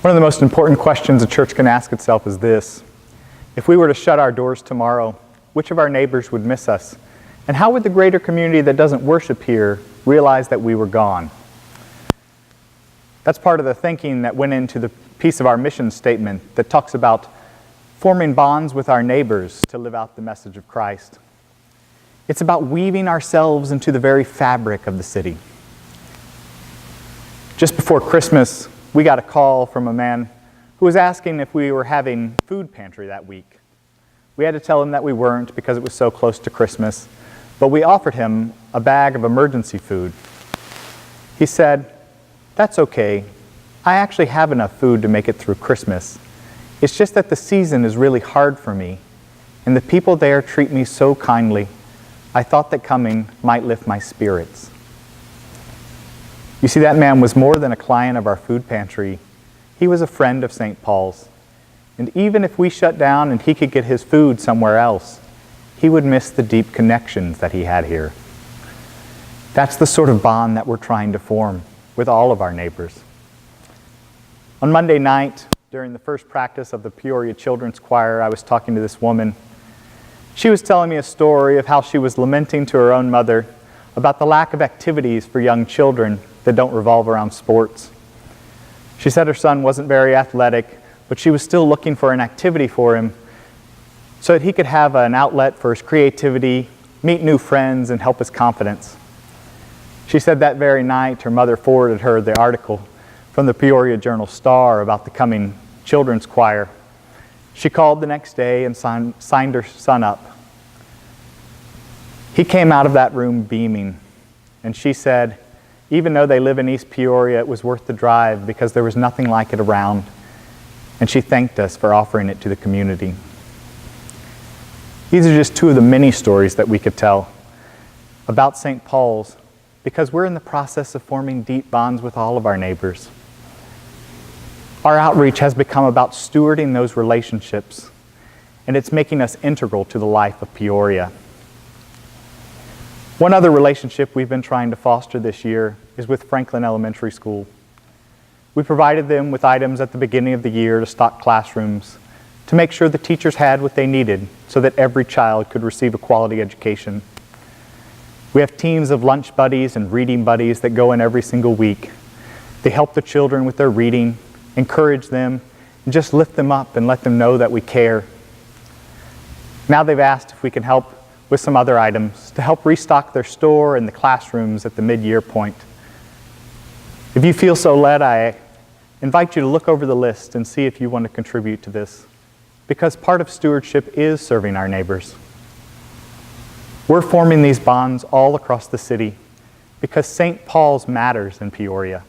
One of the most important questions a church can ask itself is this: if we were to shut our doors tomorrow, which of our neighbors would miss us? And how would the greater community that doesn't worship here realize that we were gone? That's part of the thinking that went into the piece of our mission statement that talks about forming bonds with our neighbors to live out the message of Christ. It's about weaving ourselves into the very fabric of the city. Just before Christmas, we got a call from a man who was asking if we were having food pantry that week. We had to tell him that we weren't because it was so close to Christmas, but we offered him a bag of emergency food. He said, "That's okay. I actually have enough food to make it through Christmas. It's just that the season is really hard for me, and the people there treat me so kindly. I thought that coming might lift my spirits." You see, that man was more than a client of our food pantry. He was a friend of St. Paul's. And even if we shut down and he could get his food somewhere else, he would miss the deep connections that he had here. That's the sort of bond that we're trying to form with all of our neighbors. On Monday night, during the first practice of the Peoria Children's Choir, I was talking to this woman. She was telling me a story of how she was lamenting to her own mother about the lack of activities for young children that don't revolve around sports. She said her son wasn't very athletic, but she was still looking for an activity for him so that he could have an outlet for his creativity, meet new friends, and help his confidence. She said that very night her mother forwarded her the article from the Peoria Journal-Star about the coming children's choir. She called the next day and signed her son up. He came out of that room beaming, and she said, even though they live in East Peoria, it was worth the drive because there was nothing like it around, and she thanked us for offering it to the community. These are just two of the many stories that we could tell about St. Paul's, because we're in the process of forming deep bonds with all of our neighbors. Our outreach has become about stewarding those relationships, and it's making us integral to the life of Peoria. One other relationship we've been trying to foster this year is with Franklin Elementary School. We provided them with items at the beginning of the year to stock classrooms, to make sure the teachers had what they needed so that every child could receive a quality education. We have teams of lunch buddies and reading buddies that go in every single week. They help the children with their reading, encourage them, and just lift them up and let them know that we care. Now they've asked if we can help with some other items to help restock their store and the classrooms at the mid-year point. If you feel so led, I invite you to look over the list and see if you want to contribute to this, because part of stewardship is serving our neighbors. We're forming these bonds all across the city because St. Paul's matters in Peoria.